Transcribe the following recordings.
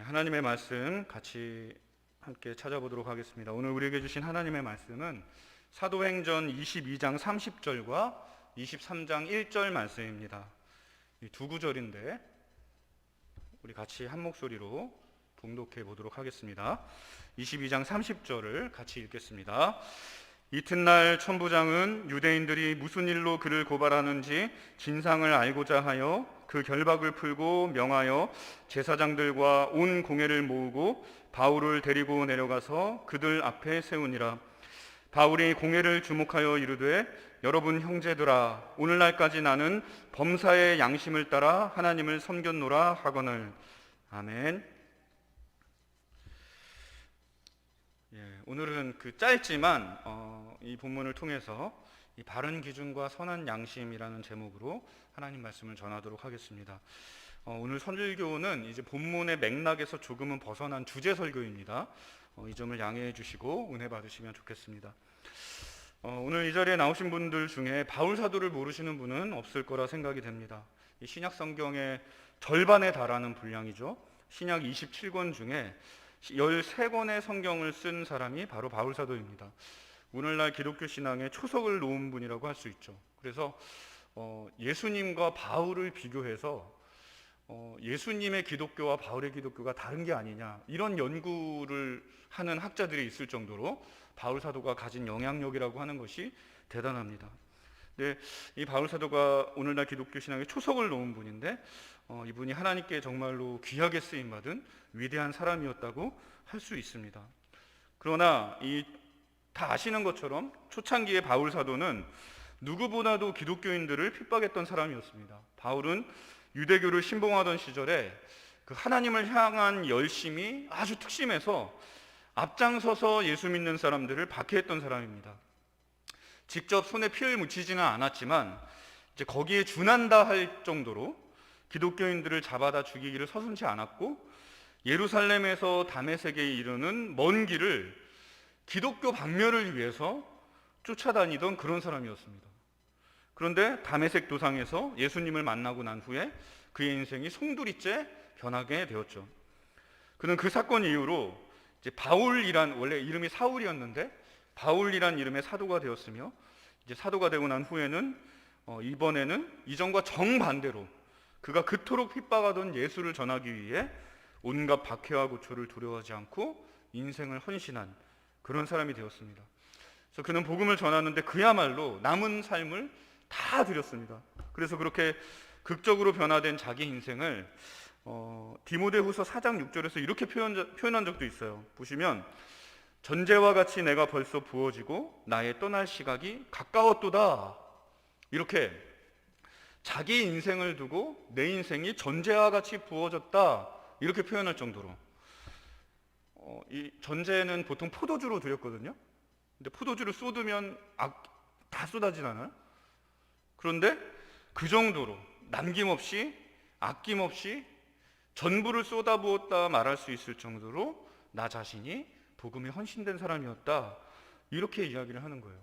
하나님의 말씀 같이 함께 찾아보도록 하겠습니다. 오늘 우리에게 주신 하나님의 말씀은 사도행전 22장 30절과 23장 1절 말씀입니다. 이 두 구절인데 우리 같이 한 목소리로 봉독해 보도록 하겠습니다. 22장 30절을 같이 읽겠습니다. 이튿날 천부장은 유대인들이 무슨 일로 그를 고발하는지 진상을 알고자 하여 그 결박을 풀고 명하여 제사장들과 온 공회를 모으고 바울을 데리고 내려가서 그들 앞에 세우니라. 바울이 공회를 주목하여 이르되 여러분 형제들아, 오늘날까지 나는 범사의 양심을 따라 하나님을 섬겼노라 하거늘. 아멘. 오늘은 짧지만 이 본문을 통해서 이 바른 기준과 선한 양심이라는 제목으로 하나님 말씀을 전하도록 하겠습니다. 오늘 설교는 이제 본문의 맥락에서 조금은 벗어난 주제 설교입니다. 이 점을 양해해 주시고 은혜 받으시면 좋겠습니다. 오늘 이 자리에 나오신 분들 중에 바울 사도를 모르시는 분은 없을 거라 생각이 됩니다. 이 신약 성경의 절반에 달하는 분량이죠. 신약 27권 중에 13권의 성경을 쓴 사람이 바로 바울 사도입니다. 오늘날 기독교 신앙의 초석을 놓은 분이라고 할 수 있죠. 그래서 예수님과 바울을 비교해서 예수님의 기독교와 바울의 기독교가 다른 게 아니냐, 이런 연구를 하는 학자들이 있을 정도로 바울 사도가 가진 영향력이라고 하는 것이 대단합니다. 네, 이 바울 사도가 오늘날 기독교 신앙의 초석을 놓은 분인데 이분이 하나님께 정말로 귀하게 쓰임받은 위대한 사람이었다고 할 수 있습니다. 그러나 다 아시는 것처럼 초창기의 바울 사도는 누구보다도 기독교인들을 핍박했던 사람이었습니다. 바울은 유대교를 신봉하던 시절에 그 하나님을 향한 열심이 아주 특심해서 앞장서서 예수 믿는 사람들을 박해했던 사람입니다. 직접 손에 피를 묻히지는 않았지만 이제 거기에 준한다 할 정도로 기독교인들을 잡아다 죽이기를 서슴지 않았고, 예루살렘에서 다메섹에 이르는 먼 길을 기독교 박멸을 위해서 쫓아다니던 그런 사람이었습니다. 그런데 다메섹 도상에서 예수님을 만나고 난 후에 그의 인생이 송두리째 변하게 되었죠. 그는 그 사건 이후로 이제 바울이란, 원래 이름이 사울이었는데 바울이란 이름의 사도가 되었으며, 이제 사도가 되고 난 후에는 이번에는 이전과 정반대로 그가 그토록 핍박하던 예수를 전하기 위해 온갖 박해와 고초를 두려워하지 않고 인생을 헌신한 그런 사람이 되었습니다. 그래서 그는 복음을 전하는데 그야말로 남은 삶을 다 드렸습니다. 그래서 그렇게 극적으로 변화된 자기 인생을 디모데후서 4장 6절에서 이렇게 표현한 적도 있어요. 보시면 전제와 같이 내가 벌써 부어지고 나의 떠날 시각이 가까웠도다, 이렇게 자기 인생을 두고 내 인생이 전제와 같이 부어졌다, 이렇게 표현할 정도로. 이 전제는 보통 포도주로 드렸거든요. 근데 포도주를 쏟으면 다 쏟아지잖아요. 그런데 그 정도로 남김없이 아낌없이 전부를 쏟아부었다 말할 수 있을 정도로 나 자신이 복음에 헌신된 사람이었다, 이렇게 이야기를 하는 거예요.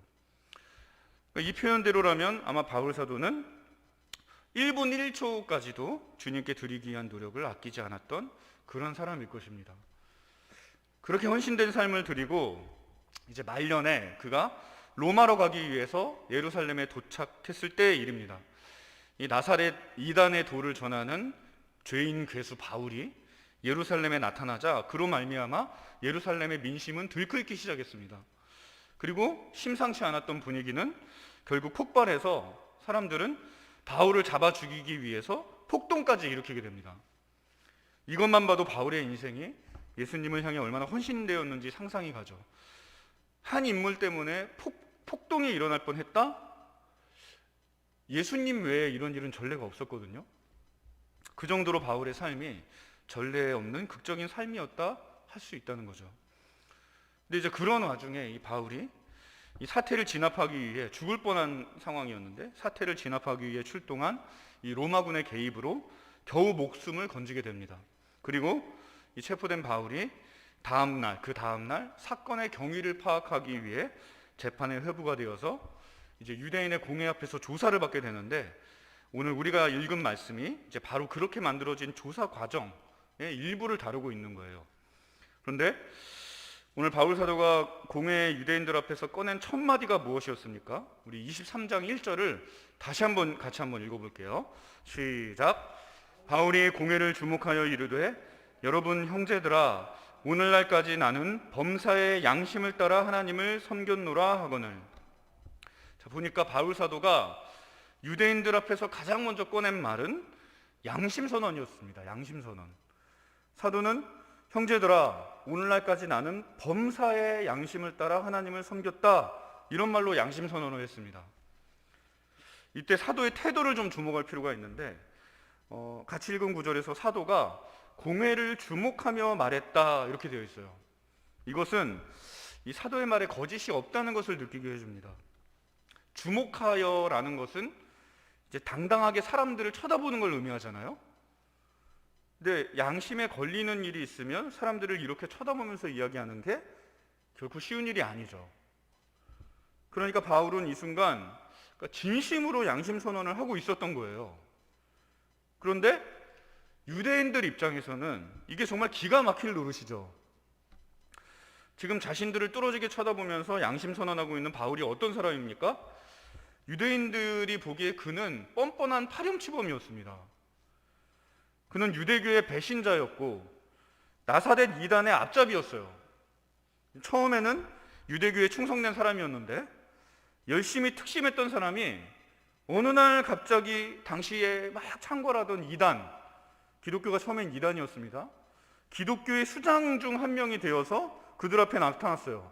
이 표현대로라면 아마 바울 사도는 1분 1초까지도 주님께 드리기 위한 노력을 아끼지 않았던 그런 사람일 것입니다. 그렇게 헌신된 삶을 드리고 이제 말년에 그가 로마로 가기 위해서 예루살렘에 도착했을 때의 일입니다. 이 나사렛 이단의 도를 전하는 죄인 괴수 바울이 예루살렘에 나타나자 그로 말미암아 예루살렘의 민심은 들끓기 시작했습니다. 그리고 심상치 않았던 분위기는 결국 폭발해서 사람들은 바울을 잡아 죽이기 위해서 폭동까지 일으키게 됩니다. 이것만 봐도 바울의 인생이 예수님을 향해 얼마나 헌신되었는지 상상이 가죠. 한 인물 때문에 폭동이 일어날 뻔했다? 예수님 외에 이런 일은 전례가 없었거든요. 그 정도로 바울의 삶이 전례에 없는 극적인 삶이었다 할 수 있다는 거죠. 근데 이제 그런 와중에 이 바울이 이 사태를 진압하기 위해 죽을 뻔한 상황이었는데, 사태를 진압하기 위해 출동한 이 로마군의 개입으로 겨우 목숨을 건지게 됩니다. 그리고 이 체포된 바울이 그 다음날 사건의 경위를 파악하기 위해 재판에 회부가 되어서 이제 유대인의 공회 앞에서 조사를 받게 되는데, 오늘 우리가 읽은 말씀이 이제 바로 그렇게 만들어진 조사 과정, 일부를 다루고 있는 거예요. 그런데 오늘 바울 사도가 공회 유대인들 앞에서 꺼낸 첫 마디가 무엇이었습니까? 우리 23장 1절을 다시 한번 같이 한번 읽어볼게요. 시작. 바울이 공회를 주목하여 이르되 여러분 형제들아 오늘날까지 나는 범사의 양심을 따라 하나님을 섬겼노라 하거늘. 자, 보니까 바울 사도가 유대인들 앞에서 가장 먼저 꺼낸 말은 양심 선언이었습니다. 양심 선언. 사도는 형제들아 오늘날까지 나는 범사의 양심을 따라 하나님을 섬겼다, 이런 말로 양심 선언을 했습니다. 이때 사도의 태도를 좀 주목할 필요가 있는데 같이 읽은 구절에서 사도가 공회를 주목하며 말했다, 이렇게 되어 있어요. 이것은 이 사도의 말에 거짓이 없다는 것을 느끼게 해줍니다. 주목하여라는 것은 이제 당당하게 사람들을 쳐다보는 걸 의미하잖아요. 근데 양심에 걸리는 일이 있으면 사람들을 이렇게 쳐다보면서 이야기하는 게 결코 쉬운 일이 아니죠. 그러니까 바울은 이 순간 진심으로 양심 선언을 하고 있었던 거예요. 그런데 유대인들 입장에서는 이게 정말 기가 막힐 노릇이죠. 지금 자신들을 뚫어지게 쳐다보면서 양심 선언하고 있는 바울이 어떤 사람입니까? 유대인들이 보기에 그는 뻔뻔한 파렴치범이었습니다. 그는 유대교의 배신자였고 나사렛 이단의 앞잡이였어요. 처음에는 유대교에 충성된 사람이었는데 열심히 특심했던 사람이 어느 날 갑자기 당시에 막 창궐하던 이단, 기독교가 처음엔 이단이었습니다. 기독교의 수장 중 한 명이 되어서 그들 앞에 나타났어요.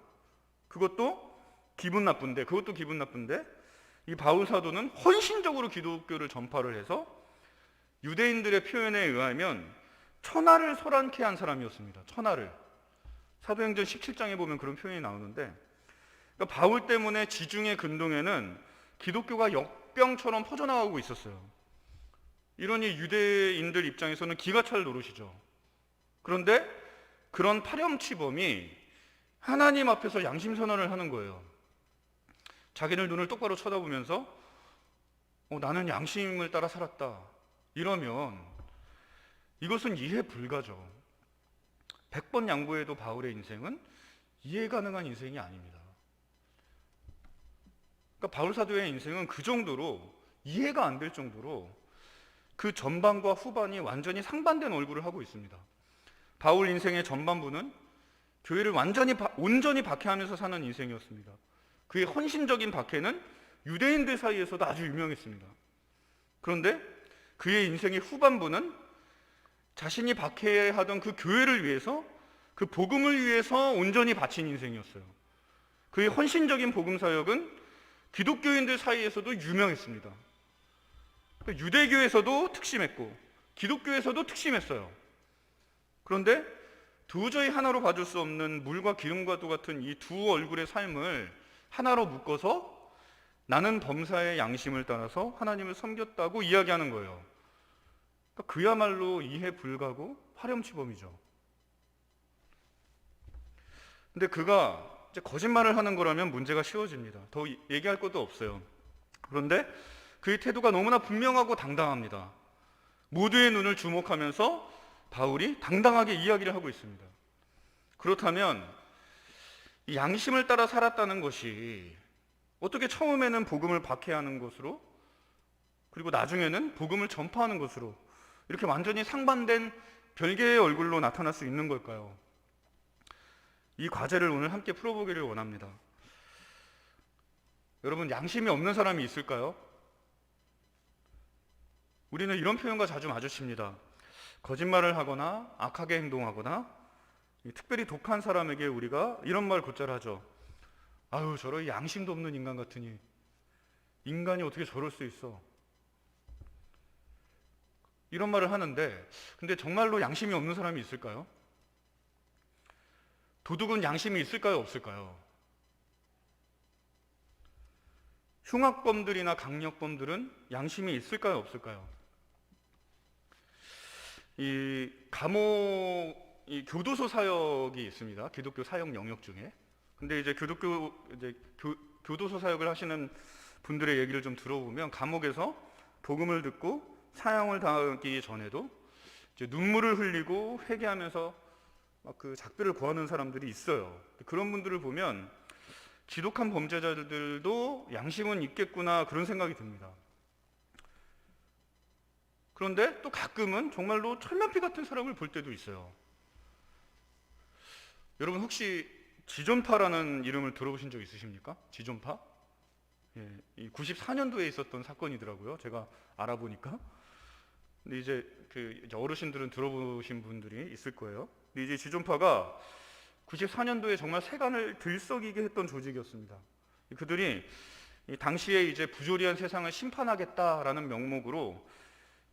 그것도 기분 나쁜데 이 바울 사도는 헌신적으로 기독교를 전파를 해서 유대인들의 표현에 의하면 천하를 소란케 한 사람이었습니다. 천하를. 사도행전 17장에 보면 그런 표현이 나오는데, 그러니까 바울 때문에 지중해 근동에는 기독교가 역병처럼 퍼져나가고 있었어요. 이러니 유대인들 입장에서는 기가 찰 노릇이죠. 그런데 그런 파렴치범이 하나님 앞에서 양심 선언을 하는 거예요. 자기들 눈을 똑바로 쳐다보면서 나는 양심을 따라 살았다, 이러면 이것은 이해 불가죠. 100번 양보해도 바울의 인생은 이해 가능한 인생이 아닙니다. 그러니까 바울 사도의 인생은 그 정도로 이해가 안 될 정도로 그 전반과 후반이 완전히 상반된 얼굴을 하고 있습니다. 바울 인생의 전반부는 교회를 온전히 박해하면서 사는 인생이었습니다. 그의 헌신적인 박해는 유대인들 사이에서도 아주 유명했습니다. 그런데 그의 인생의 후반부는 자신이 박해하던 그 교회를 위해서, 그 복음을 위해서 온전히 바친 인생이었어요. 그의 헌신적인 복음 사역은 기독교인들 사이에서도 유명했습니다. 유대교에서도 특심했고 기독교에서도 특심했어요. 그런데 도저히 하나로 봐줄 수 없는 물과 기름과도 같은 이 두 얼굴의 삶을 하나로 묶어서 나는 범사의 양심을 따라서 하나님을 섬겼다고 이야기하는 거예요. 그러니까 그야말로 이해 불가고 파렴치범이죠. 근데 그가 이제 거짓말을 하는 거라면 문제가 쉬워집니다. 더 얘기할 것도 없어요. 그런데 그의 태도가 너무나 분명하고 당당합니다. 모두의 눈을 주목하면서 바울이 당당하게 이야기를 하고 있습니다. 그렇다면 이 양심을 따라 살았다는 것이 어떻게 처음에는 복음을 박해하는 것으로, 그리고 나중에는 복음을 전파하는 것으로 이렇게 완전히 상반된 별개의 얼굴로 나타날 수 있는 걸까요? 이 과제를 오늘 함께 풀어보기를 원합니다. 여러분, 양심이 없는 사람이 있을까요? 우리는 이런 표현과 자주 마주칩니다. 거짓말을 하거나 악하게 행동하거나 특별히 독한 사람에게 우리가 이런 말 곧잘 하죠. 아유, 저런 양심도 없는 인간 같으니, 인간이 어떻게 저럴 수 있어, 이런 말을 하는데, 근데 정말로 양심이 없는 사람이 있을까요? 도둑은 양심이 있을까요, 없을까요? 흉악범들이나 강력범들은 양심이 있을까요, 없을까요? 이 교도소 사역이 있습니다. 기독교 사역 영역 중에. 근데 이제 교도소 사역을 하시는 분들의 얘기를 좀 들어보면 감옥에서 복음을 듣고 사형을 당하기 전에도 이제 눈물을 흘리고 회개하면서 막 그 작별을 구하는 사람들이 있어요. 그런 분들을 보면 지독한 범죄자들도 양심은 있겠구나 그런 생각이 듭니다. 그런데 또 가끔은 정말로 철면피 같은 사람을 볼 때도 있어요. 여러분 혹시 지존파라는 이름을 들어보신 적 있으십니까? 지존파? 예, 이 94년도에 있었던 사건이더라고요. 제가 알아보니까. 근데 이제 이제 어르신들은 들어보신 분들이 있을 거예요. 근데 이제 지존파가 94년도에 정말 세간을 들썩이게 했던 조직이었습니다. 그들이 이 당시에 이제 부조리한 세상을 심판하겠다라는 명목으로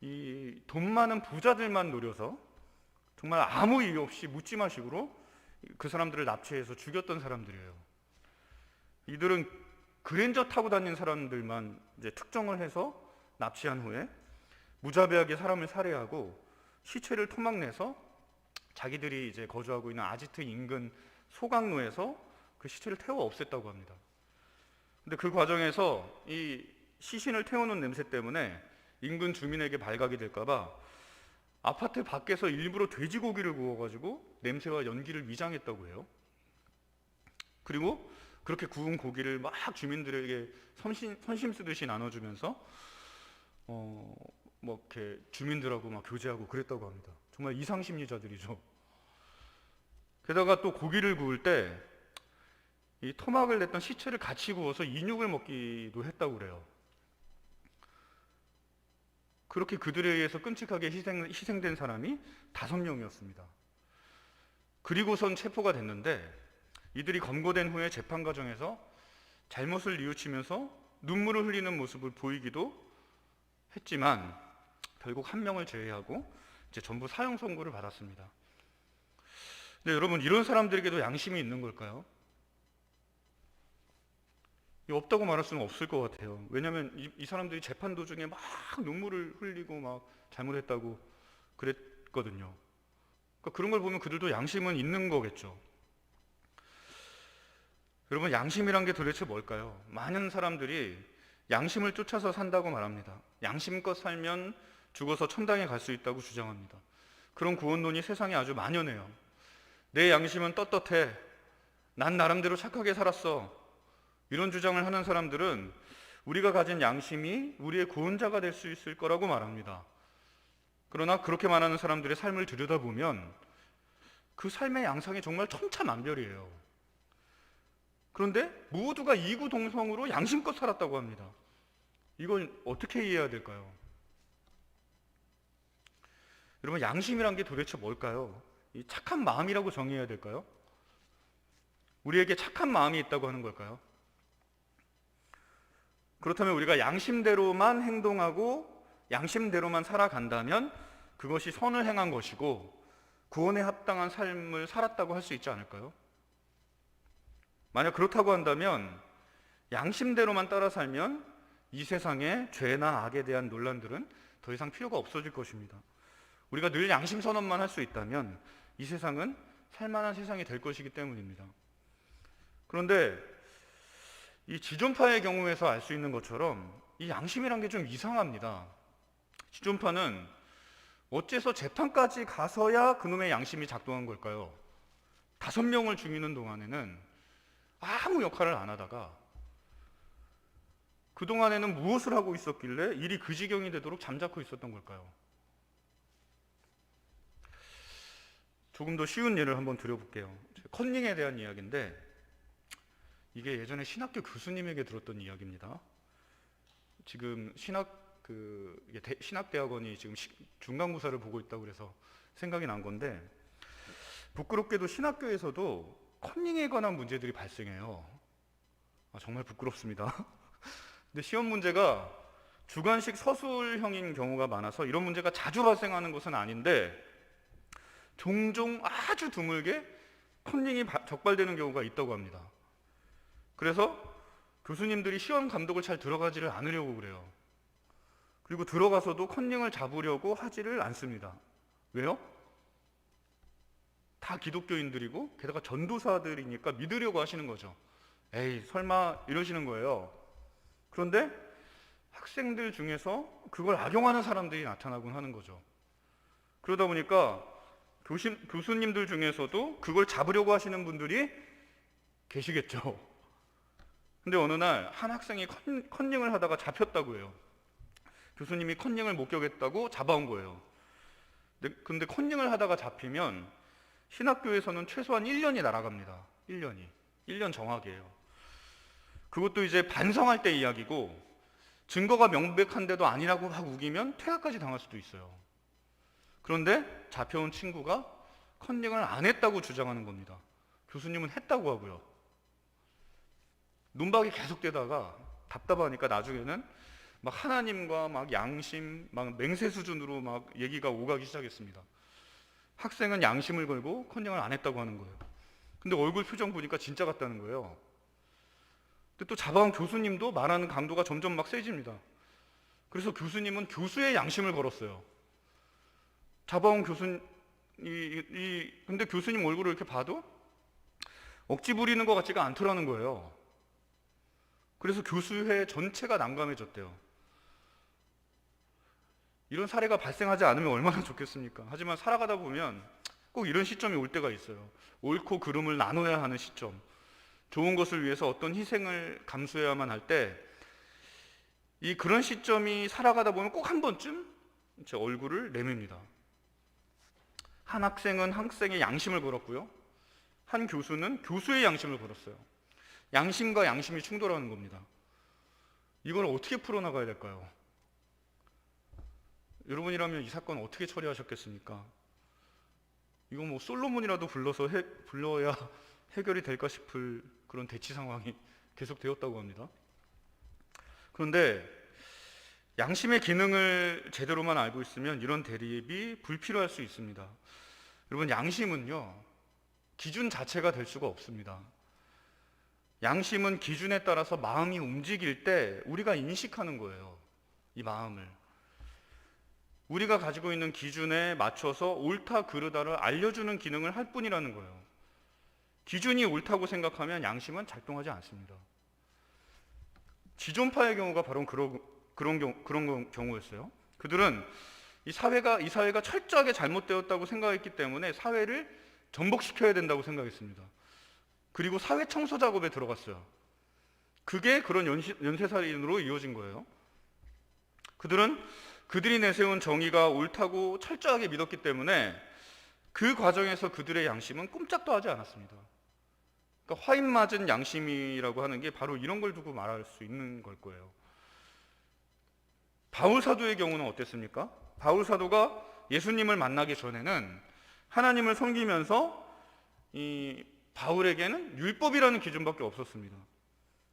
이 돈 많은 부자들만 노려서 정말 아무 이유 없이 묻지마식으로 그 사람들을 납치해서 죽였던 사람들이에요. 이들은 그랜저 타고 다니는 사람들만 이제 특정을 해서 납치한 후에 무자비하게 사람을 살해하고 시체를 토막내서 자기들이 이제 거주하고 있는 아지트 인근 소각로에서 그 시체를 태워 없앴다고 합니다. 근데 그 과정에서 이 시신을 태우는 냄새 때문에 인근 주민에게 발각이 될까봐 아파트 밖에서 일부러 돼지고기를 구워가지고 냄새와 연기를 위장했다고 해요. 그리고 그렇게 구운 고기를 막 주민들에게 선심 쓰듯이 나눠주면서 뭐 이렇게 주민들하고 막 교제하고 그랬다고 합니다. 정말 이상심리자들이죠. 게다가 또 고기를 구울 때 이 토막을 냈던 시체를 같이 구워서 인육을 먹기도 했다고 그래요. 그렇게 그들에 의해서 끔찍하게 희생된 사람이 5명이었습니다. 그리고선 체포가 됐는데 이들이 검거된 후에 재판 과정에서 잘못을 뉘우치면서 눈물을 흘리는 모습을 보이기도 했지만 결국 1명을 제외하고 이제 전부 사형 선고를 받았습니다. 근데 여러분 이런 사람들에게도 양심이 있는 걸까요? 없다고 말할 수는 없을 것 같아요. 왜냐하면 이 사람들이 재판 도중에 막 눈물을 흘리고 막 잘못했다고 그랬거든요. 그러니까 그런 걸 보면 그들도 양심은 있는 거겠죠. 여러분 양심이란 게 도대체 뭘까요? 많은 사람들이 양심을 쫓아서 산다고 말합니다. 양심껏 살면 죽어서 천당에 갈 수 있다고 주장합니다. 그런 구원론이 세상에 아주 만연해요. 내 양심은 떳떳해. 난 나름대로 착하게 살았어. 이런 주장을 하는 사람들은 우리가 가진 양심이 우리의 구원자가 될 수 있을 거라고 말합니다. 그러나 그렇게 말하는 사람들의 삶을 들여다보면 그 삶의 양상이 정말 천차만별이에요. 그런데 모두가 이구동성으로 양심껏 살았다고 합니다. 이걸 어떻게 이해해야 될까요? 여러분 양심이란 게 도대체 뭘까요? 이 착한 마음이라고 정의해야 될까요? 우리에게 착한 마음이 있다고 하는 걸까요? 그렇다면 우리가 양심대로만 행동하고 양심대로만 살아간다면 그것이 선을 행한 것이고 구원에 합당한 삶을 살았다고 할 수 있지 않을까요? 만약 그렇다고 한다면 양심대로만 따라 살면 이 세상에 죄나 악에 대한 논란들은 더 이상 필요가 없어질 것입니다. 우리가 늘 양심 선언만 할 수 있다면 이 세상은 살만한 세상이 될 것이기 때문입니다. 그런데 이 지존파의 경우에서 알 수 있는 것처럼 이 양심이란 게 좀 이상합니다. 지존파는 어째서 재판까지 가서야 그놈의 양심이 작동한 걸까요? 5명을 죽이는 동안에는 아무 역할을 안 하다가 그동안에는 무엇을 하고 있었길래 일이 그 지경이 되도록 잠자코 있었던 걸까요? 조금 더 쉬운 예를 한번 드려볼게요. 컨닝에 대한 이야기인데 이게 예전에 신학교 교수님에게 들었던 이야기입니다. 지금 신학대학원이 지금 중간고사를 보고 있다고 그래서 생각이 난 건데 부끄럽게도 신학교에서도 컨닝에 관한 문제들이 발생해요. 정말 부끄럽습니다. 근데 시험 문제가 주관식 서술형인 경우가 많아서 이런 문제가 자주 발생하는 것은 아닌데 종종 아주 드물게 컨닝이 적발되는 경우가 있다고 합니다. 그래서 교수님들이 시험 감독을 잘 들어가지를 않으려고 그래요. 그리고 들어가서도 컨닝을 잡으려고 하지를 않습니다. 왜요? 다 기독교인들이고 게다가 전도사들이니까 믿으려고 하시는 거죠. 에이 설마 이러시는 거예요. 그런데 학생들 중에서 그걸 악용하는 사람들이 나타나곤 하는 거죠. 그러다 보니까 교수님들 중에서도 그걸 잡으려고 하시는 분들이 계시겠죠. 근데 어느 날 한 학생이 컨닝을 하다가 잡혔다고 해요. 교수님이 컨닝을 목격했다고 잡아온 거예요. 근데 컨닝을 하다가 잡히면 신학교에서는 최소한 1년이 날아갑니다. 1년 정학이에요. 그것도 이제 반성할 때 이야기고, 증거가 명백한데도 아니라고 막 우기면 퇴학까지 당할 수도 있어요. 그런데 잡혀온 친구가 컨닝을 안 했다고 주장하는 겁니다. 교수님은 했다고 하고요. 논박이 계속되다가 답답하니까 나중에는 막 하나님과 막 양심, 막 맹세 수준으로 막 얘기가 오가기 시작했습니다. 학생은 양심을 걸고 컨닝을 안 했다고 하는 거예요. 근데 얼굴 표정 보니까 진짜 같다는 거예요. 근데 또 잡아온 교수님도 말하는 강도가 점점 막 세집니다. 그래서 교수님은 교수의 양심을 걸었어요. 잡아온 근데 교수님 얼굴을 이렇게 봐도 억지 부리는 것 같지가 않더라는 거예요. 그래서 교수회 전체가 난감해졌대요. 이런 사례가 발생하지 않으면 얼마나 좋겠습니까? 하지만 살아가다 보면 꼭 이런 시점이 올 때가 있어요. 옳고 그름을 나눠야 하는 시점. 좋은 것을 위해서 어떤 희생을 감수해야만 할 때, 그런 시점이 살아가다 보면 꼭 한 번쯤 제 얼굴을 내밉니다. 한 학생은 학생의 양심을 걸었고요. 한 교수는 교수의 양심을 걸었어요. 양심과 양심이 충돌하는 겁니다. 이걸 어떻게 풀어나가야 될까요? 여러분이라면 이 사건 어떻게 처리하셨겠습니까? 이거 뭐 솔로몬이라도 불러야 해결이 될까 싶을 그런 대치 상황이 계속 되었다고 합니다. 그런데 양심의 기능을 제대로만 알고 있으면 이런 대립이 불필요할 수 있습니다. 여러분, 양심은요, 기준 자체가 될 수가 없습니다. 양심은 기준에 따라서 마음이 움직일 때 우리가 인식하는 거예요. 이 마음을. 우리가 가지고 있는 기준에 맞춰서 옳다 그르다를 알려주는 기능을 할 뿐이라는 거예요. 기준이 옳다고 생각하면 양심은 작동하지 않습니다. 지존파의 경우가 바로 그런 경우였어요. 그들은 이 사회가 철저하게 잘못되었다고 생각했기 때문에 사회를 전복시켜야 된다고 생각했습니다. 그리고 사회 청소 작업에 들어갔어요. 그게 그런 연쇄살인으로 이어진 거예요. 그들이 내세운 정의가 옳다고 철저하게 믿었기 때문에 그 과정에서 그들의 양심은 꼼짝도 하지 않았습니다. 그러니까 화인 맞은 양심이라고 하는 게 바로 이런 걸 두고 말할 수 있는 걸 거예요. 바울 사도의 경우는 어땠습니까? 바울 사도가 예수님을 만나기 전에는 하나님을 섬기면서 이 바울에게는 율법이라는 기준밖에 없었습니다.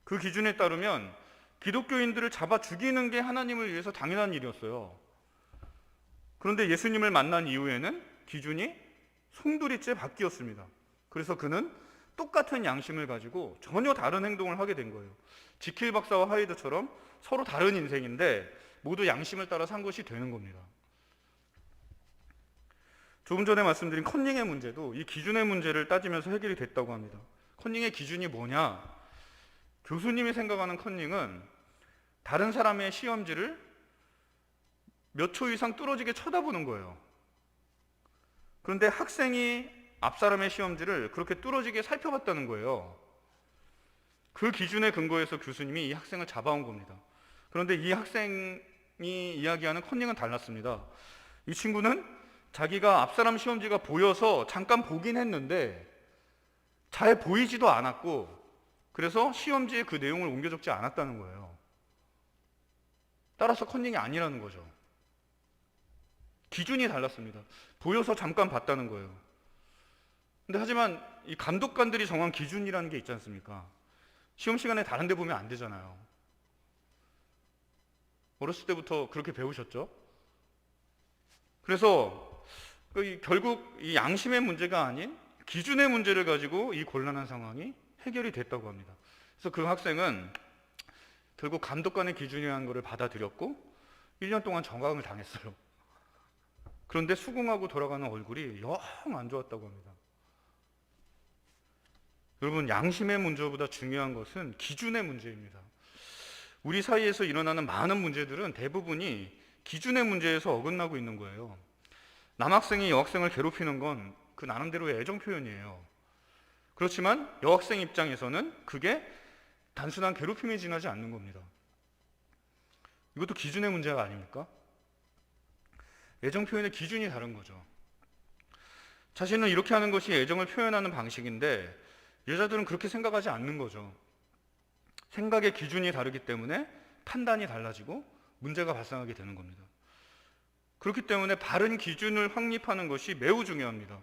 그 기준에 따르면 기독교인들을 잡아 죽이는 게 하나님을 위해서 당연한 일이었어요. 그런데 예수님을 만난 이후에는 기준이 송두리째 바뀌었습니다. 그래서 그는 똑같은 양심을 가지고 전혀 다른 행동을 하게 된 거예요. 지킬 박사와 하이드처럼 서로 다른 인생인데 모두 양심을 따라 산 것이 되는 겁니다. 조금 전에 말씀드린 컨닝의 문제도 이 기준의 문제를 따지면서 해결이 됐다고 합니다. 컨닝의 기준이 뭐냐? 교수님이 생각하는 컨닝은 다른 사람의 시험지를 몇 초 이상 뚫어지게 쳐다보는 거예요. 그런데 학생이 앞 사람의 시험지를 그렇게 뚫어지게 살펴봤다는 거예요. 그 기준에 근거해서 교수님이 이 학생을 잡아온 겁니다. 그런데 이 학생이 이야기하는 컨닝은 달랐습니다. 이 친구는 자기가 앞사람 시험지가 보여서 잠깐 보긴 했는데 잘 보이지도 않았고, 그래서 시험지에 그 내용을 옮겨 적지 않았다는 거예요. 따라서 컨닝이 아니라는 거죠. 기준이 달랐습니다. 보여서 잠깐 봤다는 거예요. 근데 하지만 이 감독관들이 정한 기준이라는 게 있지 않습니까? 시험 시간에 다른 데 보면 안 되잖아요. 어렸을 때부터 그렇게 배우셨죠? 그래서 결국 이 양심의 문제가 아닌 기준의 문제를 가지고 이 곤란한 상황이 해결이 됐다고 합니다. 그래서 그 학생은 결국 감독관의 기준이라는 것을 받아들였고 1년 동안 정강을 당했어요. 그런데 수긍하고 돌아가는 얼굴이 영 안 좋았다고 합니다. 여러분, 양심의 문제보다 중요한 것은 기준의 문제입니다. 우리 사이에서 일어나는 많은 문제들은 대부분이 기준의 문제에서 어긋나고 있는 거예요. 남학생이 여학생을 괴롭히는 건 그 나름대로의 애정 표현이에요. 그렇지만 여학생 입장에서는 그게 단순한 괴롭힘에 지나지 않는 겁니다. 이것도 기준의 문제가 아닙니까? 애정 표현의 기준이 다른 거죠. 자신은 이렇게 하는 것이 애정을 표현하는 방식인데 여자들은 그렇게 생각하지 않는 거죠. 생각의 기준이 다르기 때문에 판단이 달라지고 문제가 발생하게 되는 겁니다. 그렇기 때문에 바른 기준을 확립하는 것이 매우 중요합니다.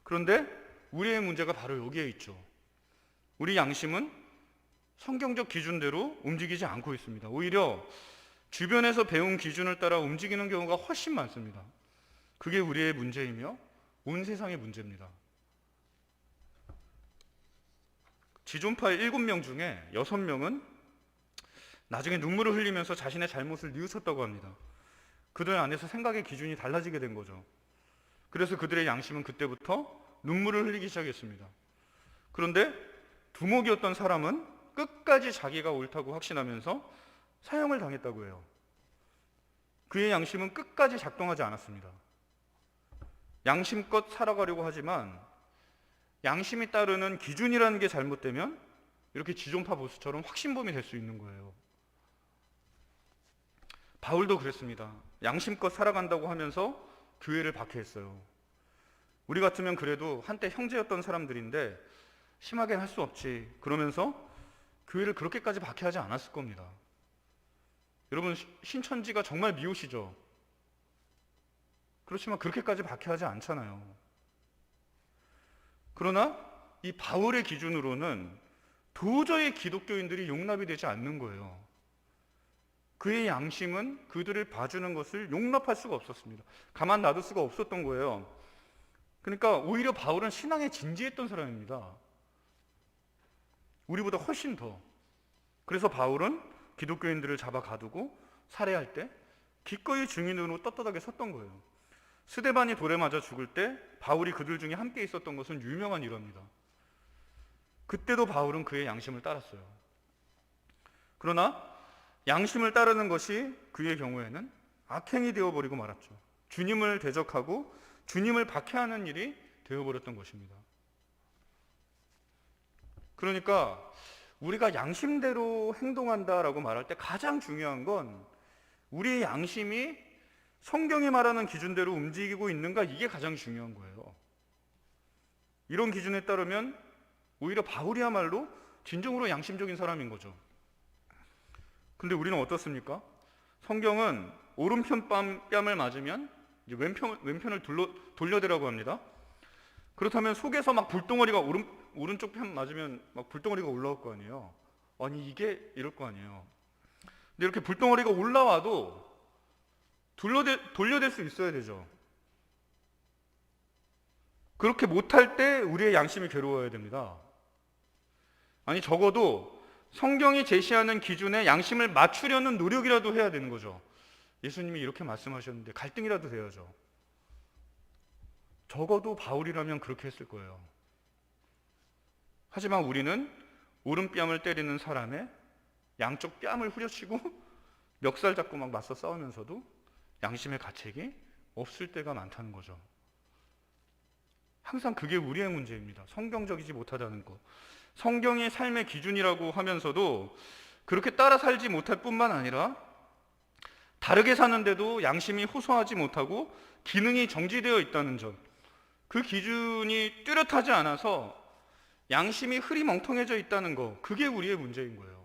그런데 우리의 문제가 바로 여기에 있죠. 우리 양심은 성경적 기준대로 움직이지 않고 있습니다. 오히려 주변에서 배운 기준을 따라 움직이는 경우가 훨씬 많습니다. 그게 우리의 문제이며 온 세상의 문제입니다. 지존파의 7명 중에 6명은 나중에 눈물을 흘리면서 자신의 잘못을 뉘우쳤다고 합니다. 그들 안에서 생각의 기준이 달라지게 된 거죠. 그래서 그들의 양심은 그때부터 눈물을 흘리기 시작했습니다. 그런데 두목이었던 사람은 끝까지 자기가 옳다고 확신하면서 사형을 당했다고 해요. 그의 양심은 끝까지 작동하지 않았습니다. 양심껏 살아가려고 하지만 양심이 따르는 기준이라는 게 잘못되면 이렇게 지존파 보수처럼 확신범이 될 수 있는 거예요. 바울도 그랬습니다. 양심껏 살아간다고 하면서 교회를 박해했어요. 우리 같으면 그래도 한때 형제였던 사람들인데 심하게는 할 수 없지 그러면서 교회를 그렇게까지 박해하지 않았을 겁니다. 여러분, 신천지가 정말 미우시죠? 그렇지만 그렇게까지 박해하지 않잖아요. 그러나 이 바울의 기준으로는 도저히 기독교인들이 용납이 되지 않는 거예요. 그의 양심은 그들을 봐주는 것을 용납할 수가 없었습니다. 가만 놔둘 수가 없었던 거예요. 그러니까 오히려 바울은 신앙에 진지했던 사람입니다. 우리보다 훨씬 더. 그래서 바울은 기독교인들을 잡아 가두고 살해할 때 기꺼이 증인으로 떳떳하게 섰던 거예요. 스데반이 돌에 맞아 죽을 때 바울이 그들 중에 함께 있었던 것은 유명한 일화입니다. 그때도 바울은 그의 양심을 따랐어요. 그러나 양심을 따르는 것이 그의 경우에는 악행이 되어버리고 말았죠. 주님을 대적하고 주님을 박해하는 일이 되어버렸던 것입니다. 그러니까 우리가 양심대로 행동한다라고 말할 때 가장 중요한 건 우리의 양심이 성경이 말하는 기준대로 움직이고 있는가, 이게 가장 중요한 거예요. 이런 기준에 따르면 오히려 바울이야말로 진정으로 양심적인 사람인 거죠. 근데 우리는 어떻습니까? 성경은 오른편 뺨을 맞으면 이제 왼편을 돌려대라고 합니다. 그렇다면 속에서 막 불덩어리가 오른쪽 편 맞으면 막 불덩어리가 올라올 거 아니에요. 아니 이게 이럴 거 아니에요. 근데 이렇게 불덩어리가 올라와도 돌려댈 수 있어야 되죠. 그렇게 못할 때 우리의 양심이 괴로워야 됩니다. 아니 적어도 성경이 제시하는 기준에 양심을 맞추려는 노력이라도 해야 되는 거죠. 예수님이 이렇게 말씀하셨는데 갈등이라도 돼야죠. 적어도 바울이라면 그렇게 했을 거예요. 하지만 우리는 오른뺨을 때리는 사람의 양쪽 뺨을 후려치고 멱살 잡고 막 맞서 싸우면서도 양심의 가책이 없을 때가 많다는 거죠. 항상 그게 우리의 문제입니다. 성경적이지 못하다는 것. 성경이 삶의 기준이라고 하면서도 그렇게 따라 살지 못할 뿐만 아니라 다르게 사는데도 양심이 호소하지 못하고 기능이 정지되어 있다는 점, 그 기준이 뚜렷하지 않아서 양심이 흐리멍텅해져 있다는 거, 그게 우리의 문제인 거예요.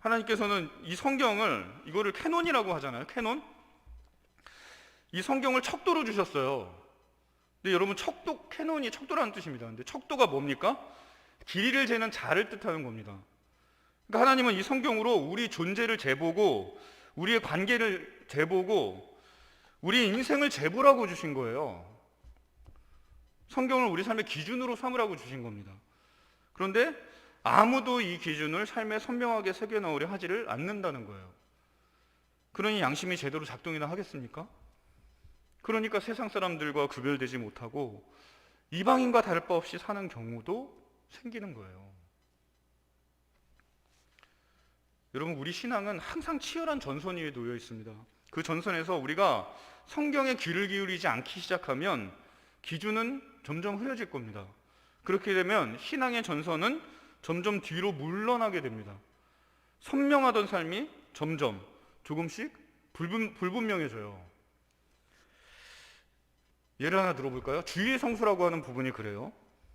하나님께서는 이 성경을, 이거를 캐논이라고 하잖아요. 캐논? 이 성경을 척도로 주셨어요. 근데 여러분, 캐논이 척도라는 뜻입니다. 근데 척도가 뭡니까? 길이를 재는 자를 뜻하는 겁니다. 그러니까 하나님은 이 성경으로 우리 존재를 재보고 우리의 관계를 재보고 우리 인생을 재보라고 주신 거예요. 성경을 우리 삶의 기준으로 삼으라고 주신 겁니다. 그런데 아무도 이 기준을 삶에 선명하게 새겨넣으려 하지를 않는다는 거예요. 그러니 양심이 제대로 작동이나 하겠습니까? 그러니까 세상 사람들과 구별되지 못하고 이방인과 다를 바 없이 사는 경우도 생기는 거예요. 여러분, 우리 신앙은 항상 치열한 전선 위에 놓여 있습니다. 그 전선에서 우리가 성경에 귀를 기울이지 않기 시작하면 기준은 점점 흐려질 겁니다. 그렇게 되면 신앙의 전선은 점점 뒤로 물러나게 됩니다. 선명하던 삶이 점점 조금씩 불분명해져요. 예를 하나 들어볼까요? 주의 성수라고 하는 부분이 그래요.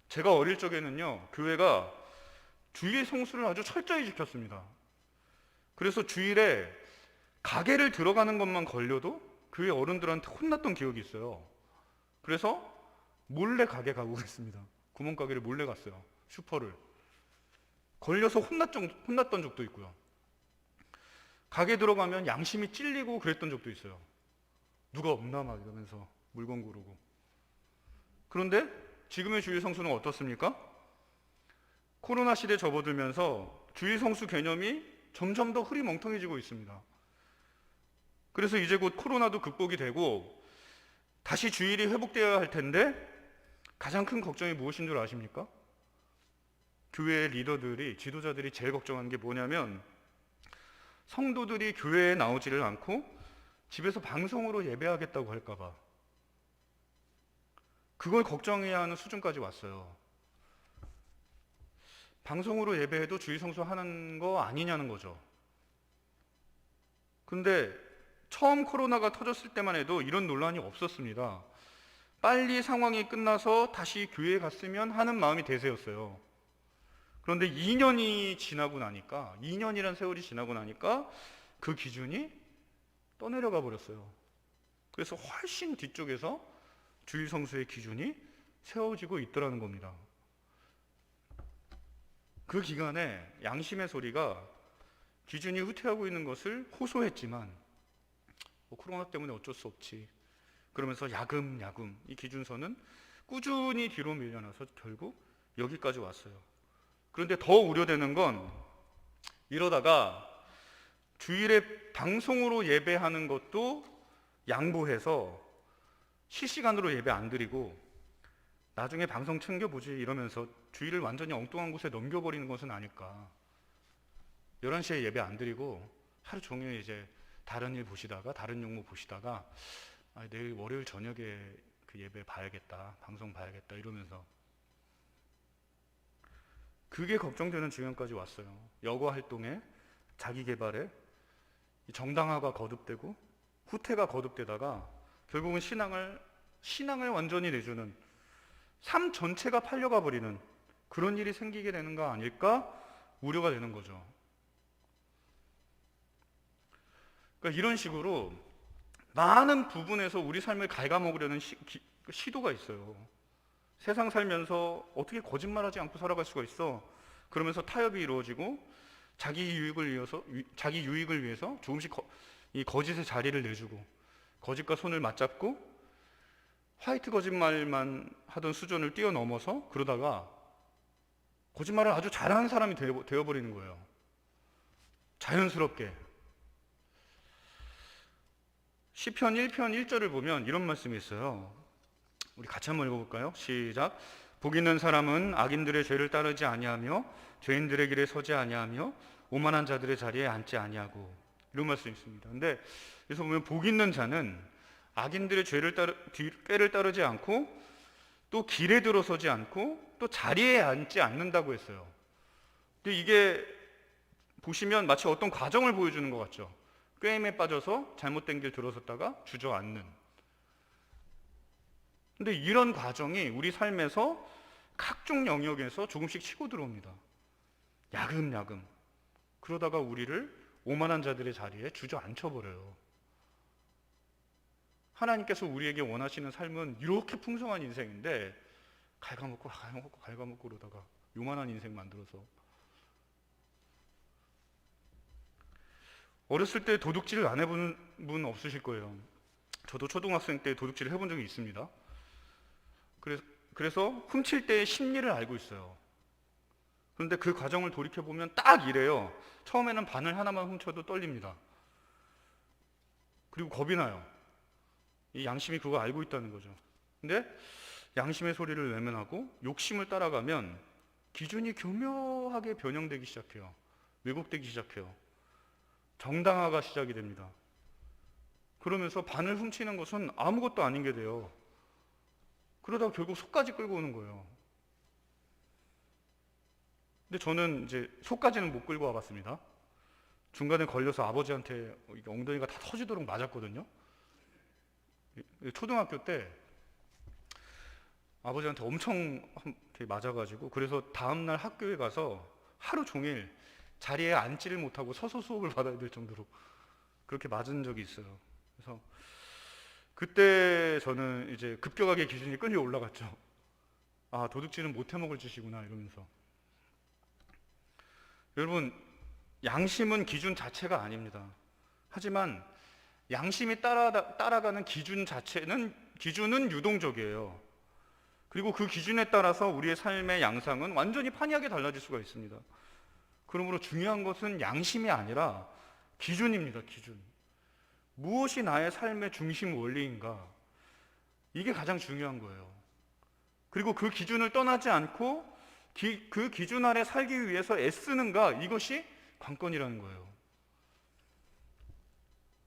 제가 어릴 적에는요, 교회가 주의 성수를 아주 철저히 지켰습니다. 그래서 주일에 가게를 들어가는 것만 걸려도 교회 어른들한테 혼났던 기억이 있어요. 그래서 몰래 가게 가고 그랬습니다. 구멍가게를 몰래 갔어요. 슈퍼를. 걸려서 혼났던 적도 있고요. 가게 들어가면 양심이 찔리고 그랬던 적도 있어요. 누가 없나 막 이러면서 물건 고르고. 그런데 지금의 주일 성수는 어떻습니까? 코로나 시대에 접어들면서 주일 성수 개념이 점점 더 흐리멍텅해지고 있습니다. 그래서 이제 곧 코로나도 극복이 되고 다시 주일이 회복되어야 할 텐데 가장 큰 걱정이 무엇인 줄 아십니까? 교회 리더들이, 지도자들이 제일 걱정하는 게 뭐냐면 성도들이 교회에 나오지를 않고 집에서 방송으로 예배하겠다고 할까봐 그걸 걱정해야 하는 수준까지 왔어요. 방송으로 예배해도 주일 성수하는 거 아니냐는 거죠. 근데 처음 코로나가 터졌을 때만 해도 이런 논란이 없었습니다. 빨리 상황이 끝나서 다시 교회에 갔으면 하는 마음이 대세였어요. 그런데 2년이 지나고 나니까, 2년이란 세월이 지나고 나니까 그 기준이 떠내려가 버렸어요. 그래서 훨씬 뒤쪽에서 주일 성수의 기준이 세워지고 있더라는 겁니다. 그 기간에 양심의 소리가 기준이 후퇴하고 있는 것을 호소했지만 코로나 때문에 어쩔 수 없지. 그러면서 야금야금 이 기준선은 꾸준히 뒤로 밀려나서 결국 여기까지 왔어요. 그런데 더 우려되는 건 이러다가 주일에 방송으로 예배하는 것도 양보해서 실시간으로 예배 안 드리고 나중에 방송 챙겨보지 이러면서 주일을 완전히 엉뚱한 곳에 넘겨버리는 것은 아닐까. 11시에 예배 안 드리고 하루 종일 이제 다른 일 보시다가 다른 용무 보시다가 내일 월요일 저녁에 그 예배 봐야겠다, 방송 봐야겠다 이러면서 그게 걱정되는 지경까지 왔어요. 여거 활동에 자기 개발에 정당화가 거듭되고 후퇴가 거듭되다가 결국은 신앙을 완전히 내주는 삶 전체가 팔려가 버리는 그런 일이 생기게 되는 거 아닐까 우려가 되는 거죠. 그러니까 이런 식으로 많은 부분에서 우리 삶을 ഘ아먹으려는 시도가 있어요. 세상 살면서 어떻게 거짓말하지 않고 살아갈 수가 있어? 그러면서 타협이 이루어지고 자기 유익을 위해서 조금씩 이 거짓의 자리를 내주고 거짓과 손을 맞잡고 화이트 거짓말만 하던 수준을 뛰어넘어서 그러다가 거짓말을 아주 잘하는 사람이 되어버리는 거예요. 자연스럽게. 시편 1편 1절을 보면 이런 말씀이 있어요. 우리 같이 한번 읽어볼까요? 시작. 복 있는 사람은 악인들의 죄를 따르지 아니하며 죄인들의 길에 서지 아니하며 오만한 자들의 자리에 앉지 아니하고 이런 말씀이 있습니다. 근데 여기서 보면 복 있는 자는 악인들의 꾀를 따르지 않고 또 길에 들어서지 않고 또 자리에 앉지 않는다고 했어요. 근데 이게 보시면 마치 어떤 과정을 보여주는 것 같죠. 꾀임에 빠져서 잘못된 길 들어섰다가 주저앉는. 근데 이런 과정이 우리 삶에서 각종 영역에서 조금씩 치고 들어옵니다. 야금야금. 그러다가 우리를 오만한 자들의 자리에 주저앉혀버려요. 하나님께서 우리에게 원하시는 삶은 이렇게 풍성한 인생인데 갉아먹고 그러다가 요만한 인생 만들어서. 어렸을 때 도둑질을 안 해본 분 없으실 거예요. 저도 초등학생 때 도둑질을 해본 적이 있습니다. 그래서 훔칠 때의 심리를 알고 있어요. 그런데 그 과정을 돌이켜보면 딱 이래요. 처음에는 바늘 하나만 훔쳐도 떨립니다. 그리고 겁이 나요. 이 양심이 그거 알고 있다는 거죠. 근데 양심의 소리를 외면하고 욕심을 따라가면 기준이 교묘하게 변형되기 시작해요. 왜곡되기 시작해요. 정당화가 시작이 됩니다. 그러면서 반을 훔치는 것은 아무것도 아닌 게 돼요. 그러다가 결국 속까지 끌고 오는 거예요. 근데 저는 이제 속까지는 못 끌고 와봤습니다. 중간에 걸려서 아버지한테 엉덩이가 다 터지도록 맞았거든요. 초등학교 때 아버지한테 엄청 맞아가지고, 그래서 다음날 학교에 가서 하루 종일 자리에 앉지를 못하고 서서 수업을 받아야 될 정도로 그렇게 맞은 적이 있어요. 그래서 그때 저는 이제 급격하게 기준이 끌려 올라갔죠. 아, 도둑질은 못 해먹을 짓이구나 이러면서. 여러분, 양심은 기준 자체가 아닙니다. 하지만 양심이 따라가는 기준은 유동적이에요. 그리고 그 기준에 따라서 우리의 삶의 양상은 완전히 판이하게 달라질 수가 있습니다. 그러므로 중요한 것은 양심이 아니라 기준입니다. 기준. 무엇이 나의 삶의 중심 원리인가? 이게 가장 중요한 거예요. 그리고 그 기준을 떠나지 않고 그 기준 아래 살기 위해서 애쓰는가? 이것이 관건이라는 거예요.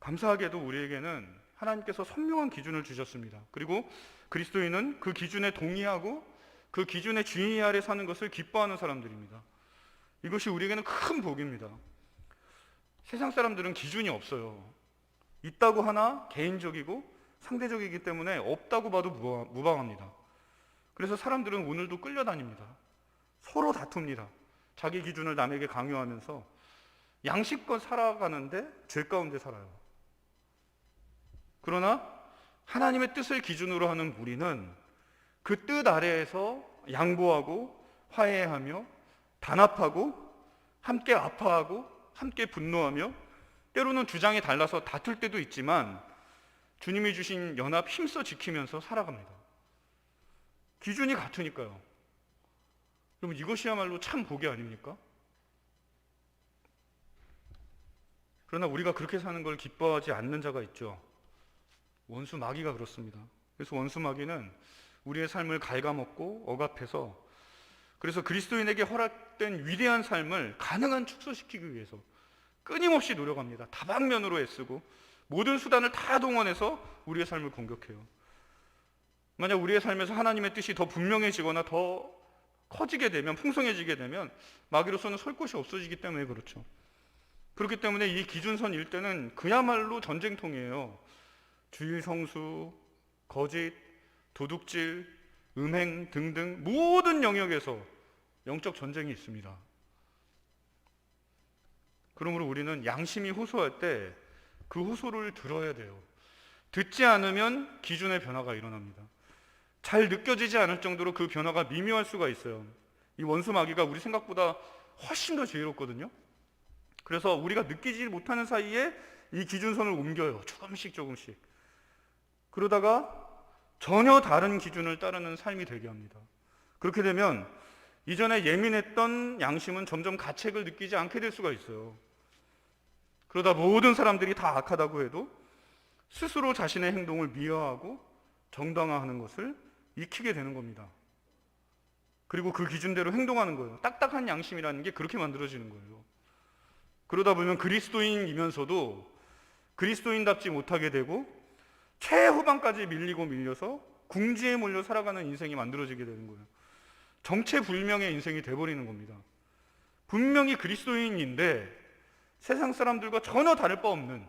감사하게도 우리에게는 하나님께서 선명한 기준을 주셨습니다. 그리고 그리스도인은 그 기준에 동의하고 그 기준의 주의 아래 사는 것을 기뻐하는 사람들입니다. 이것이 우리에게는 큰 복입니다. 세상 사람들은 기준이 없어요. 있다고 하나 개인적이고 상대적이기 때문에 없다고 봐도 무방합니다. 그래서 사람들은 오늘도 끌려다닙니다. 서로 다툽니다. 자기 기준을 남에게 강요하면서 양심껏 살아가는데 죄 가운데 살아요. 그러나 하나님의 뜻을 기준으로 하는 우리는 그 뜻 아래에서 양보하고 화해하며 단합하고 함께 아파하고 함께 분노하며 때로는 주장이 달라서 다툴 때도 있지만 주님이 주신 연합 힘써 지키면서 살아갑니다. 기준이 같으니까요. 여러분, 이것이야말로 참 복이 아닙니까? 그러나 우리가 그렇게 사는 걸 기뻐하지 않는 자가 있죠. 원수 마귀가 그렇습니다. 그래서 원수 마귀는 우리의 삶을 갉아먹고 억압해서, 그래서 그리스도인에게 허락된 위대한 삶을 가능한 축소시키기 위해서 끊임없이 노력합니다. 다방면으로 애쓰고 모든 수단을 다 동원해서 우리의 삶을 공격해요. 만약 우리의 삶에서 하나님의 뜻이 더 분명해지거나 더 커지게 되면, 풍성해지게 되면 마귀로서는 설 곳이 없어지기 때문에 그렇죠. 그렇기 때문에 이 기준선 일대는 그야말로 전쟁통이에요. 주일 성수, 거짓, 도둑질, 음행 등등 모든 영역에서 영적 전쟁이 있습니다. 그러므로 우리는 양심이 호소할 때 그 호소를 들어야 돼요. 듣지 않으면 기준의 변화가 일어납니다. 잘 느껴지지 않을 정도로 그 변화가 미묘할 수가 있어요. 이 원수 마귀가 우리 생각보다 훨씬 더 지혜롭거든요. 그래서 우리가 느끼지 못하는 사이에 이 기준선을 옮겨요. 조금씩. 그러다가 전혀 다른 기준을 따르는 삶이 되게 합니다. 그렇게 되면 이전에 예민했던 양심은 점점 가책을 느끼지 않게 될 수가 있어요. 그러다 모든 사람들이 다 악하다고 해도 스스로 자신의 행동을 미화하고 정당화하는 것을 익히게 되는 겁니다. 그리고 그 기준대로 행동하는 거예요. 딱딱한 양심이라는 게 그렇게 만들어지는 거예요. 그러다 보면 그리스도인이면서도 그리스도인답지 못하게 되고 최후방까지 밀려서 궁지에 몰려 살아가는 인생이 만들어지게 되는 거예요. 정체불명의 인생이 돼버리는 겁니다. 분명히 그리스도인인데 세상 사람들과 전혀 다를 바 없는,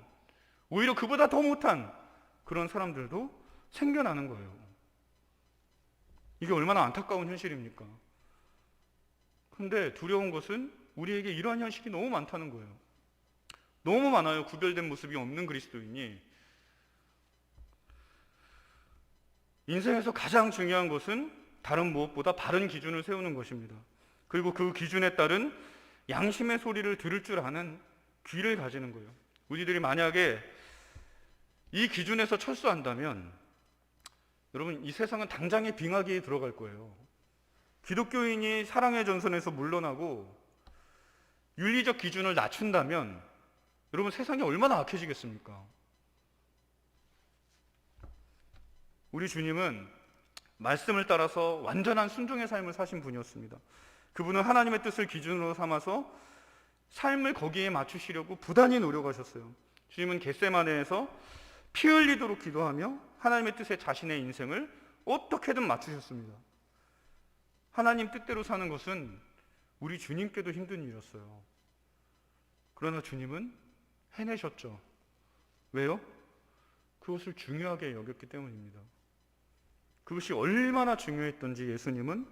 오히려 그보다 더 못한 그런 사람들도 생겨나는 거예요. 이게 얼마나 안타까운 현실입니까? 근데 두려운 것은 우리에게 이러한 현실이 너무 많다는 거예요. 너무 많아요. 구별된 모습이 없는 그리스도인이. 인생에서 가장 중요한 것은 다른 무엇보다 바른 기준을 세우는 것입니다. 그리고 그 기준에 따른 양심의 소리를 들을 줄 아는 귀를 가지는 거예요. 우리들이 만약에 이 기준에서 철수한다면 여러분, 이 세상은 당장에 빙하기에 들어갈 거예요. 기독교인이 사랑의 전선에서 물러나고 윤리적 기준을 낮춘다면 여러분, 세상이 얼마나 악해지겠습니까? 우리 주님은 말씀을 따라서 완전한 순종의 삶을 사신 분이었습니다. 그분은 하나님의 뜻을 기준으로 삼아서 삶을 거기에 맞추시려고 부단히 노력하셨어요. 주님은 겟세마네에서 피 흘리도록 기도하며 하나님의 뜻에 자신의 인생을 어떻게든 맞추셨습니다. 하나님 뜻대로 사는 것은 우리 주님께도 힘든 일이었어요. 그러나 주님은 해내셨죠. 왜요? 그것을 중요하게 여겼기 때문입니다. 그것이 얼마나 중요했던지 예수님은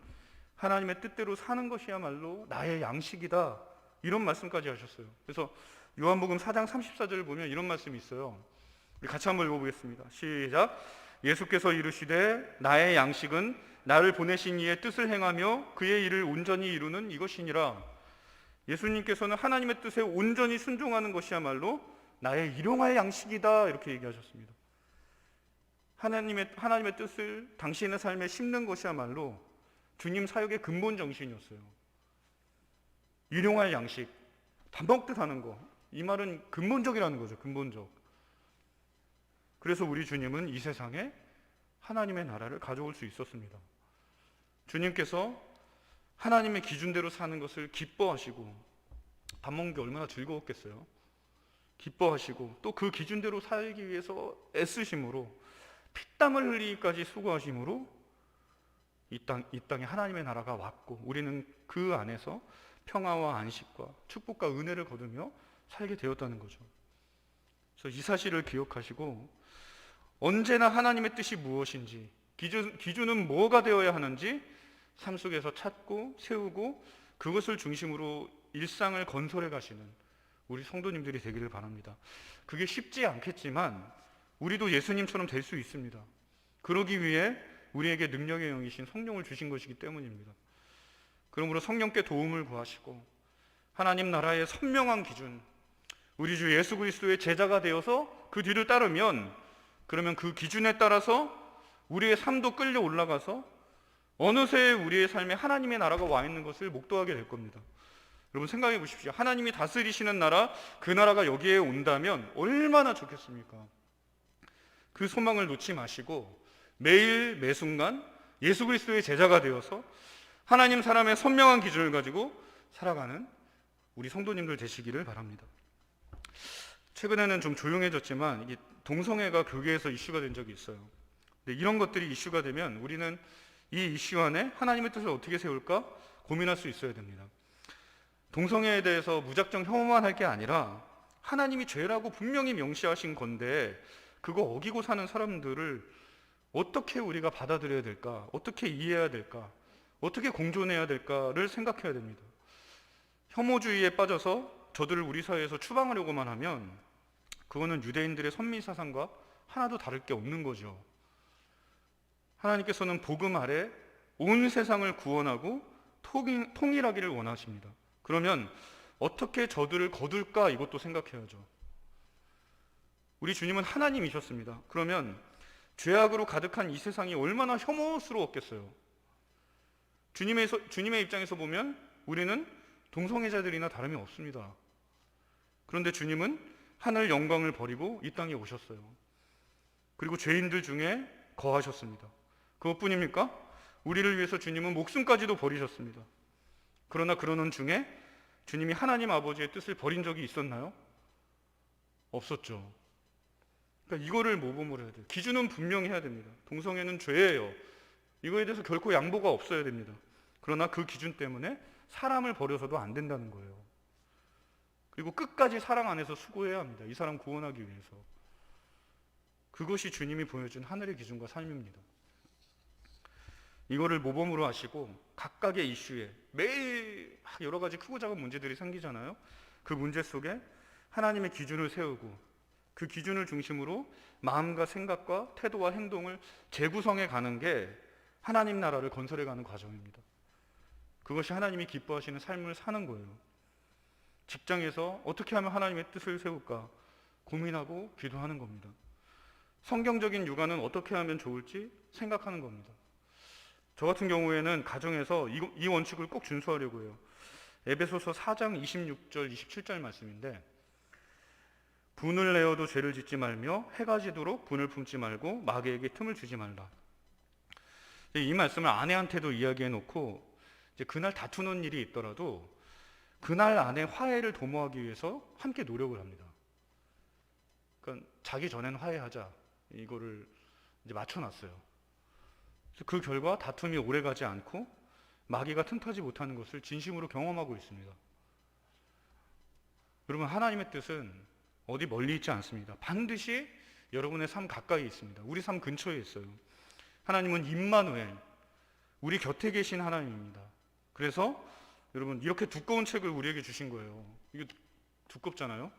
하나님의 뜻대로 사는 것이야말로 나의 양식이다, 이런 말씀까지 하셨어요. 그래서 요한복음 4장 34절을 보면 이런 말씀이 있어요. 우리 같이 한번 읽어보겠습니다. 시작. 예수께서 이르시되 나의 양식은 나를 보내신 이의 뜻을 행하며 그의 일을 온전히 이루는 이것이니라. 예수님께서는 하나님의 뜻에 온전히 순종하는 것이야말로 나의 일용할 양식이다, 이렇게 얘기하셨습니다. 하나님의 뜻을 당신의 삶에 심는 것이야말로 주님 사역의 근본 정신이었어요. 일용할 양식, 밥 먹듯 하는 거, 이 말은 근본적이라는 거죠. 근본적. 그래서 우리 주님은 이 세상에 하나님의 나라를 가져올 수 있었습니다. 주님께서 하나님의 기준대로 사는 것을 기뻐하시고, 밥 먹는 게 얼마나 즐거웠겠어요. 기뻐하시고 또 그 기준대로 살기 위해서 애쓰심으로 피땀을 흘리기까지 수고하심으로 이 땅에 하나님의 나라가 왔고, 우리는 그 안에서 평화와 안식과 축복과 은혜를 거두며 살게 되었다는 거죠. 그래서 이 사실을 기억하시고 언제나 하나님의 뜻이 무엇인지, 기준은 뭐가 되어야 하는지 삶 속에서 찾고 세우고 그것을 중심으로 일상을 건설해 가시는 우리 성도님들이 되기를 바랍니다. 그게 쉽지 않겠지만 우리도 예수님처럼 될 수 있습니다. 그러기 위해 우리에게 능력의 영이신 성령을 주신 것이기 때문입니다. 그러므로 성령께 도움을 구하시고 하나님 나라의 선명한 기준, 우리 주 예수 그리스도의 제자가 되어서 그 뒤를 따르면, 그러면 그 기준에 따라서 우리의 삶도 끌려 올라가서 어느새 우리의 삶에 하나님의 나라가 와 있는 것을 목도하게 될 겁니다. 여러분 생각해 보십시오. 하나님이 다스리시는 나라, 그 나라가 여기에 온다면 얼마나 좋겠습니까? 그 소망을 놓지 마시고 매일 매순간 예수 그리스도의 제자가 되어서 하나님 사람의 선명한 기준을 가지고 살아가는 우리 성도님들 되시기를 바랍니다. 최근에는 좀 조용해졌지만 이게 동성애가 교회에서 이슈가 된 적이 있어요. 근데 이런 것들이 이슈가 되면 우리는 이 이슈 안에 하나님의 뜻을 어떻게 세울까 고민할 수 있어야 됩니다. 동성애에 대해서 무작정 혐오만 할 게 아니라 하나님이 죄라고 분명히 명시하신 건데 그거 어기고 사는 사람들을 어떻게 우리가 받아들여야 될까, 어떻게 이해해야 될까, 어떻게 공존해야 될까를 생각해야 됩니다. 혐오주의에 빠져서 저들을 우리 사회에서 추방하려고만 하면 그거는 유대인들의 선민사상과 하나도 다를 게 없는 거죠. 하나님께서는 복음 아래 온 세상을 구원하고 통일하기를 원하십니다. 그러면 어떻게 저들을 거둘까, 이것도 생각해야죠. 우리 주님은 하나님이셨습니다. 그러면 죄악으로 가득한 이 세상이 얼마나 혐오스러웠겠어요. 주님의 입장에서 보면 우리는 동성애자들이나 다름이 없습니다. 그런데 주님은 하늘 영광을 버리고 이 땅에 오셨어요. 그리고 죄인들 중에 거하셨습니다. 그것뿐입니까? 우리를 위해서 주님은 목숨까지도 버리셨습니다. 그러나 그러는 중에 주님이 하나님 아버지의 뜻을 버린 적이 있었나요? 없었죠. 그러니까 이거를 모범으로 해야 돼요. 기준은 분명히 해야 됩니다. 동성애는 죄예요. 이거에 대해서 결코 양보가 없어야 됩니다. 그러나 그 기준 때문에 사람을 버려서도 안 된다는 거예요. 그리고 끝까지 사랑 안에서 수고해야 합니다. 이 사람 구원하기 위해서. 그것이 주님이 보여준 하늘의 기준과 삶입니다. 이거를 모범으로 하시고 각각의 이슈에 매일 여러 가지 크고 작은 문제들이 생기잖아요. 그 문제 속에 하나님의 기준을 세우고 그 기준을 중심으로 마음과 생각과 태도와 행동을 재구성해 가는 게 하나님 나라를 건설해 가는 과정입니다. 그것이 하나님이 기뻐하시는 삶을 사는 거예요. 직장에서 어떻게 하면 하나님의 뜻을 세울까 고민하고 기도하는 겁니다. 성경적인 육아는 어떻게 하면 좋을지 생각하는 겁니다. 저 같은 경우에는 가정에서 이 원칙을 꼭 준수하려고 해요. 에베소서 4장 26절 27절 말씀인데, 분을 내어도 죄를 짓지 말며 해가 지도록 분을 품지 말고 마귀에게 틈을 주지 말라. 이 말씀을 아내한테도 이야기해 놓고 이제 그날 다투는 일이 있더라도 그날 안에 화해를 도모하기 위해서 함께 노력을 합니다. 그러니까 자기 전에는 화해하자, 이거를 이제 맞춰놨어요. 그래서 그 결과 다툼이 오래가지 않고 마귀가 틈타지 못하는 것을 진심으로 경험하고 있습니다. 여러분, 하나님의 뜻은 어디 멀리 있지 않습니다. 반드시 여러분의 삶 가까이 있습니다. 우리 삶 근처에 있어요. 하나님은 임마누엘, 우리 곁에 계신 하나님입니다. 그래서 여러분, 이렇게 두꺼운 책을 우리에게 주신 거예요. 이게 두껍잖아요.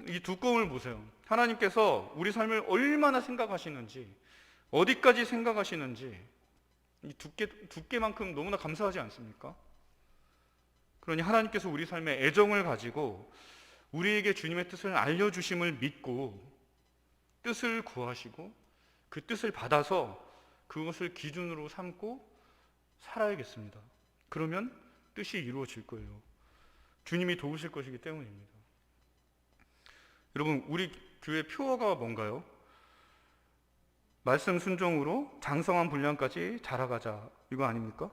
이 두꺼움을 보세요. 하나님께서 우리 삶을 얼마나 생각하시는지, 어디까지 생각하시는지, 이 두께만큼 너무나 감사하지 않습니까? 그러니 하나님께서 우리 삶에 애정을 가지고 우리에게 주님의 뜻을 알려주심을 믿고 뜻을 구하시고 그 뜻을 받아서 그것을 기준으로 삼고 살아야겠습니다. 그러면 뜻이 이루어질 거예요. 주님이 도우실 것이기 때문입니다. 여러분, 우리 교회 표어가 뭔가요? 말씀 순종으로 장성한 분량까지 자라가자, 이거 아닙니까?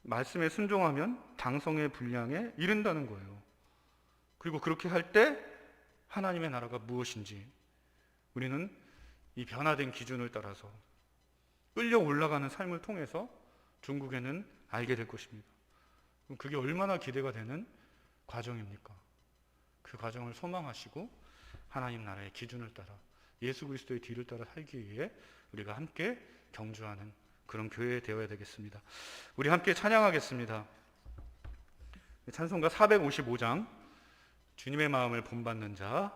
말씀에 순종하면 장성의 분량에 이른다는 거예요. 그리고 그렇게 할 때 하나님의 나라가 무엇인지 우리는 이 변화된 기준을 따라서 끌려 올라가는 삶을 통해서 중국에는 알게 될 것입니다. 그럼 그게 얼마나 기대가 되는 과정입니까? 그 과정을 소망하시고 하나님 나라의 기준을 따라 예수 그리스도의 뒤를 따라 살기 위해 우리가 함께 경주하는 그런 교회 되어야 되겠습니다. 우리 함께 찬양하겠습니다. 찬송가 455장 주님의 마음을 본받는 자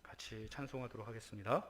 같이 찬송하도록 하겠습니다.